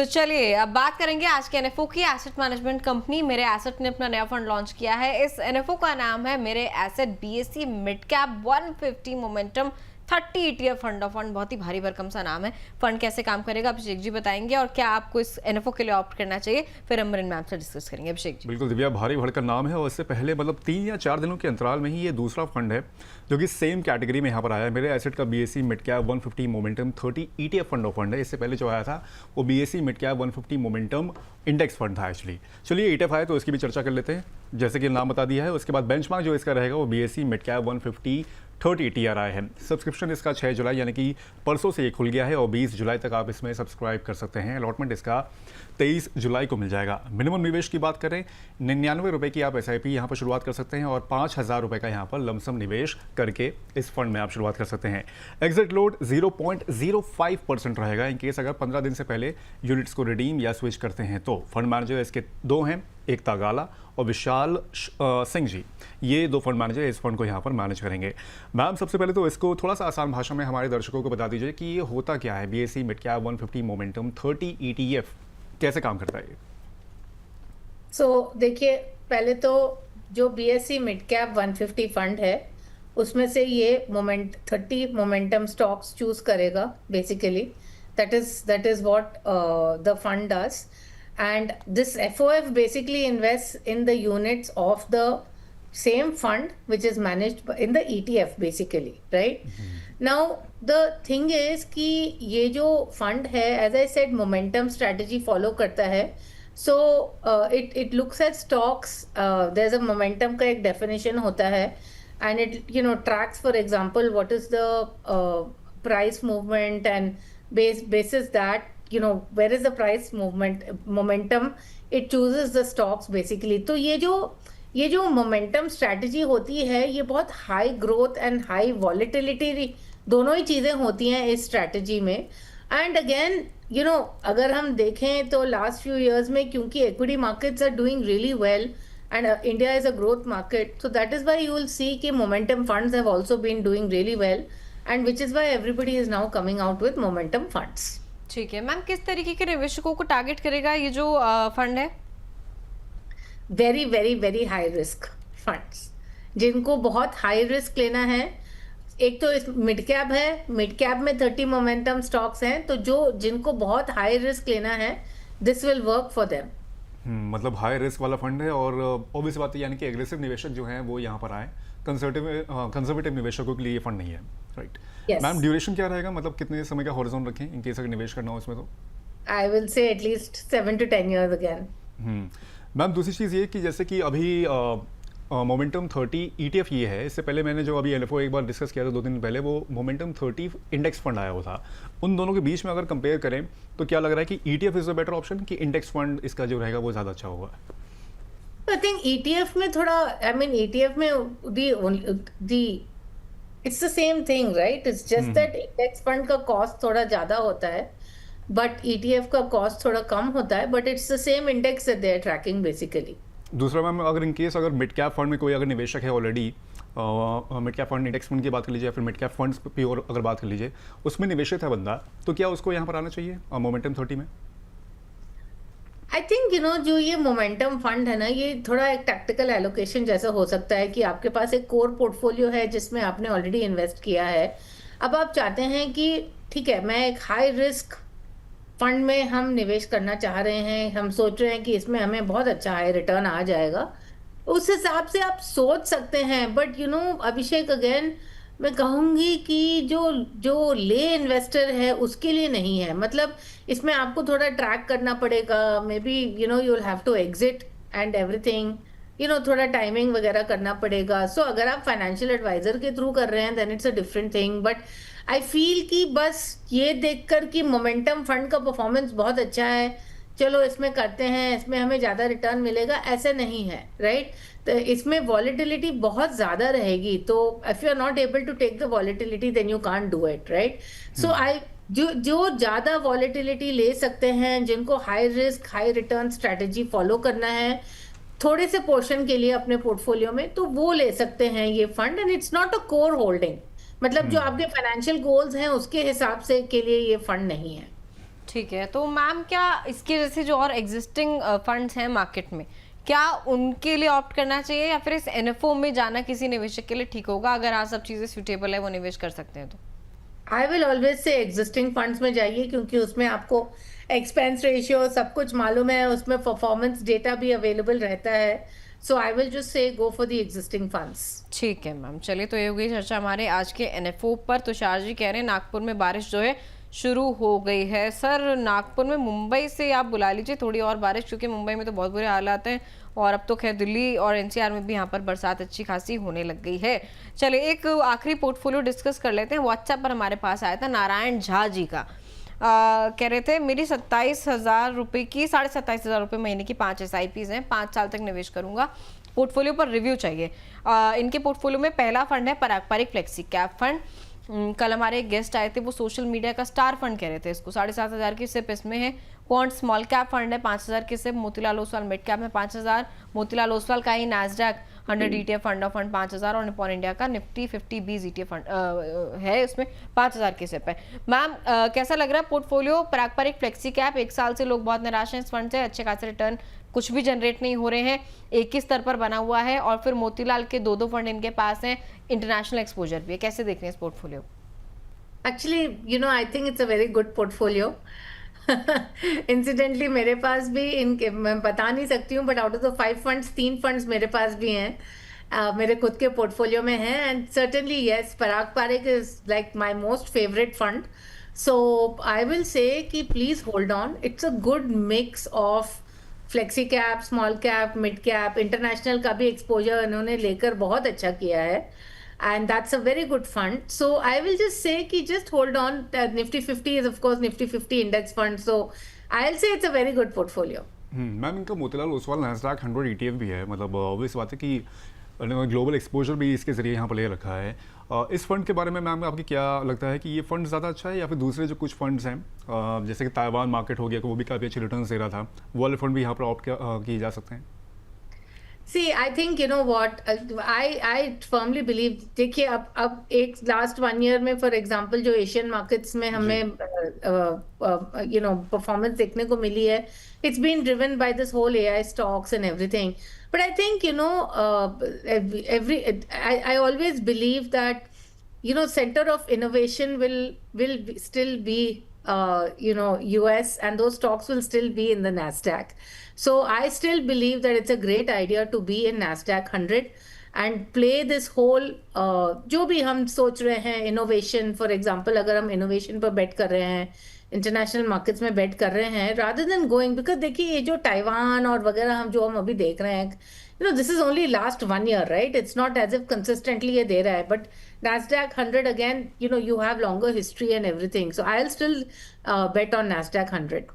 तो चलिए अब बात करेंगे आज के एनएफओ की। एसेट मैनेजमेंट कंपनी मेरे एसेट ने अपना नया फंड लॉन्च किया है। इस एनएफओ का नाम है मेरे asset BSE mid cap 150 momentum 30 ETF fund of fund. बहुत ही भारी भरकम सा नाम है। फंड कैसे काम करेगा अभिषेक जी बताएंगे, और क्या आपको इस एनएफओ के लिए ऑप्ट करना चाहिए, फिर अमरिन मैम से डिस्कस करेंगे। अभिषेक जी। बिल्कुल दिव्या, भारी भड़का नाम है और इससे पहले मतलब 3 या 4 दिनों के अंतराल में ही ये दूसरा फंड है जो कि सेम कैटेगरी में यहाँ पर आया है। मेरे एसेट का BSE mid cap 150 momentum 30 ETF fund of fund है। इससे पहले जो आया था वो BSE mid cap 150 momentum index fund था एक्चुअली। चलिए ETF आया तो इसकी भी चर्चा कर लेते हैं। जैसे कि नाम बता दिया है, उसके बाद बेंचमार्क जो इसका रहेगा वो बीएसई मिड कैप 150 30 TRI है। सब्सक्रिप्शन इसका 6 जुलाई यानी कि परसों से ये खुल गया है और 20 जुलाई तक आप इसमें सब्सक्राइब कर सकते हैं। अलॉटमेंट इसका 23 जुलाई को मिल जाएगा। मिनिमम निवेश की बात करें 99 रुपये की आप SIP यहाँ पर शुरुआत कर सकते हैं और 5,000 रुपये का यहाँ पर लमसम निवेश करके इस फंड में आप शुरुआत कर सकते हैं। एग्जिट लोड 0.05% रहेगा इन केस अगर 15 दिन से पहले यूनिट्स को रिडीम या स्विच करते हैं तो। फंड मैनेजर इसके 2 हैं, एक तागाला और विशाल सिंह जी। ये 2 फंड मैनेजर इस फंड को यहाँ पर मैनेज करेंगे। मैम सबसे पहले तो इसको थोड़ा सा आसान भाषा में हमारे दर्शकों को बता दीजिए कि ये होता क्या है। BSE mid cap 150 momentum 30 ETF कैसे काम करता है ये? देखिए, पहले तो जो बीएसई मिड कैप 150 फंड है उसमें से ये 30 मोमेंटम स्टॉक्स चूज करेगा basically. That is what the fund does, and this FOF basically invests in the units of the same fund which is managed in the ETF basically, right? Now the thing is कि ये जो fund है as I said momentum strategy follow करता है। So it looks at stocks, there's a momentum का एक definition होता है and it tracks for example what is the price movement and basis that where is the price momentum, it chooses the stocks basically। तो ये जो momentum strategy होती है ये बहुत high growth and high volatility दोनों ही चीज़ें होती हैं इस strategy में। and again अगर हम देखें तो last few years में क्योंकि equity markets are doing really well and India is a growth market, so that is why you will see कि momentum funds have also been doing really well and which is why everybody is now coming out with momentum funds। ठीक है ma'am, किस तरीके के निवेशकों को target करेगा ये जो फंड है? Very very very high risk funds, जिनको बहुत हाई रिस्क लेना है। एक तो इस मिड कैप है, मिड कैप में 30 मोमेंटम स्टॉक्स हैं, तो जिनको बहुत हाई रिस्क लेना है this will work for them. मतलब हाई रिस्क वाला फंड है और ऑब्वियस बात है यानी कि एग्रेसिव निवेशक जो हैं वो यहाँ पर आए। कंजर्वेटिव निवेशकों के लिए ये फंड नहीं है, राइट? मैम ड्यूरेशन क्या रहेगा, मतलब कितने समय का हॉरिजॉन रखें इन केस अगर निवेश करना हो इसमें? तो आई विल से at least 7 to 10 years again. Ma'am दूसरी चीज़ ये कि जैसे कि अभी मोमेंटम 30 ETF ये है, इससे पहले मैंने जो अभी LFO एक बार डिस्कस किया था 2 दिन पहले, वो मोमेंटम 30 इंडेक्स फंड आया हुआ था। उन दोनों के बीच में अगर कंपेयर करें तो क्या लग रहा है कि ETF is a better option कि इंडेक्स फंड इसका जो रहेगा वो ज़्यादा अच्छा होगा? I think ETF में थोड़ा, I mean ETF में the it's the same thing, right? It's just that index fund का cost थोड़ा ज़्यादा होता है, but ETF का cost थोड़ा कम होता है, but it's the same index that they are tracking basically। दूसरा मैम, अगर इन केस अगर मिड कैप फंड में कोई अगर निवेशक है already, mid cap fund index fund की बात कर लीजिए या फिर मिड कैप फंड्स पे और अगर बात कर लीजिए, उसमें निवेशित है बंदा, तो क्या उसको यहाँ पर आना चाहिए मोमेंटम 30 में? आई थिंक जो ये मोमेंटम फंड है ना, ये थोड़ा एक टैक्टिकल एलोकेशन जैसा हो सकता है कि आपके पास एक कोर पोर्टफोलियो है जिसमें आपने ऑलरेडी इन्वेस्ट किया है। अब आप चाहते हैं कि ठीक है, मैं एक हाई रिस्क फंड में हम निवेश करना चाह रहे हैं, हम सोच रहे हैं कि इसमें हमें बहुत अच्छा हाई रिटर्न आ जाएगा, उस हिसाब से आप सोच सकते हैं। बट अभिषेक, अगेन मैं कहूँगी कि जो ले इन्वेस्टर है उसके लिए नहीं है। मतलब इसमें आपको थोड़ा ट्रैक करना पड़ेगा, maybe you will have to exit and everything, थोड़ा टाइमिंग वगैरह करना पड़ेगा। सो अगर आप फाइनेंशियल एडवाइजर के थ्रू कर रहे हैं then it's a different thing. But I feel कि बस ये देखकर कि मोमेंटम फंड का परफॉर्मेंस बहुत अच्छा है, चलो इसमें करते हैं, इसमें हमें ज़्यादा रिटर्न मिलेगा, ऐसे नहीं है, राइट? तो इसमें वॉलेटिलिटी बहुत ज़्यादा रहेगी, तो if you are not able to take the volatility then you can't do it, right? So जो ज़्यादा वॉलेटिलिटी ले सकते हैं, जिनको high risk high return strategy follow करना है थोड़े से पोर्शन के लिए अपने पोर्टफोलियो में, तो वो ले सकते हैं ये fund. And it's not a core holding, मतलब जो आपके फाइनेंशियल गोल्स हैं उसके हिसाब से के लिए ये फंड नहीं है। ठीक है, तो मैम क्या इसके जैसे जो और एग्जिस्टिंग फंड्स हैं मार्केट में, क्या उनके लिए ऑप्ट करना चाहिए या फिर इस एनएफओ में जाना किसी निवेशक के लिए ठीक होगा? अगर हाँ सब चीजें सूटेबल है वो निवेश कर सकते हैं तो। I will always say existing funds में जाइए, क्योंकि उसमें आपको एक्सपेंस रेशियो सब कुछ मालूम है, उसमें परफॉर्मेंस डेटा भी अवेलेबल रहता है. सो I will just say go for the existing funds. ठीक है मैम, चलिए तो ये हो गई चर्चा हमारे आज के एनएफओ पर. तुषार जी कह रहे हैं नागपुर में बारिश जो है शुरू हो गई है. सर नागपुर में मुंबई से आप बुला लीजिए थोड़ी और बारिश, क्योंकि मुंबई में तो बहुत बुरे हालात हैं और अब तो खैर दिल्ली और एनसीआर में भी यहाँ पर बरसात अच्छी खासी होने लग गई है. चलिए एक आखिरी पोर्टफोलियो डिस्कस कर लेते हैं. व्हाट्सएप पर हमारे पास आया था नारायण झा जी का. कह रहे थे मेरी 27,000 रुपये की 27,500 रुपये महीने की 5 SIPs हैं, 5 साल तक निवेश करूंगा. पोर्टफोलियो पर रिव्यू चाहिए. इनके पोर्टफोलियो में पहला फंड है पारंपरिक फ्लेक्सी कैप फंड. कल हमारे एक गेस्ट आए थे, वो सोशल मीडिया का स्टार फंड कह रहे थे इसको. 7,500 की सिप इसमें है. क्वांट स्मॉल कैप फंड है 5,000 की SIP. Motilal Oswal mid cap में 5,000. मोतीलाल ओसवाल का ही Nasdaq 100 ETF fund of fund 5,000 और निपॉन इंडिया का निफ्टी 50 बीज ETF फंड है, इसमें 5,000 की सिप है. मैम कैसा लग रहा है पोर्टफोलियो? पारंपरिक फ्लेक्सी कैप, 1 साल से लोग बहुत निराश हैं इस फंड से, अच्छे खासे रिटर्न कुछ भी जनरेट नहीं हो रहे हैं, एक ही स्तर पर बना हुआ है. और फिर मोतीलाल के 2 फंड इनके पास हैं, इंटरनेशनल एक्सपोजर भी है. कैसे देख रहे हैं इस portfolio? Actually, I think it's a very good portfolio. Incidentally, मेरे पास भी मैं बता नहीं सकती हूँ, but out of the 5 funds 3 funds मेरे पास भी हैं, मेरे खुद के पोर्टफोलियो में हैं. And certainly yes, Parag Parikh is like my most favourite fund. So I will say कि please hold on. It's a good mix of flexi cap, small cap, mid cap, international का भी एक्सपोजर इन्होंने लेकर बहुत अच्छा किया है. And that's a very good fund. So I will just say कि just hold on. Nifty 50 is of course Nifty 50 index fund. So I'll say it's a very good portfolio. Ma'am इनका Motilal Oswal Nasdaq 100 ETF भी है. मतलब obvious बात है कि global exposure भी इसके जरिए यहाँ पर ले रखा है. इस फंड के बारे में मैम आपकी क्या लगता है कि ये फंड ज़्यादा अच्छा है या फिर दूसरे जो कुछ फंड्स हैं जैसे कि ताइवान मार्केट हो गया, वो भी काफ़ी अच्छे रिटर्न दे रहा था, वो वाले फंड भी यहाँ पर ऑप्ट किए जा सकते हैं? See, I think you know what, I firmly believe. देखिए अब एक लास्ट 1 ईयर में फॉर एग्जांपल जो एशियन मार्केट्स में हमें परफॉर्मेंस देखने को मिली है, it's been driven by this whole AI stocks and everything. But I think I always believe that center of innovation will still be US, and those stocks will still be in the Nasdaq. So I still believe that it's a great idea to be in Nasdaq 100 and play this whole जो भी हम सोच रहे हैं innovation. For example, अगर हम innovation पर bet कर रहे हैं, इंटरनेशनल मार्केट्स में बेट कर रहे हैं, rather than going, because देखिए ये जो ताइवान और वगैरह हम अभी देख रहे हैं, this is only last 1 year, right? It's not as if consistently ये दे रहा है, but Nasdaq 100 again, you have longer history and everything. So I'll still bet on Nasdaq 100.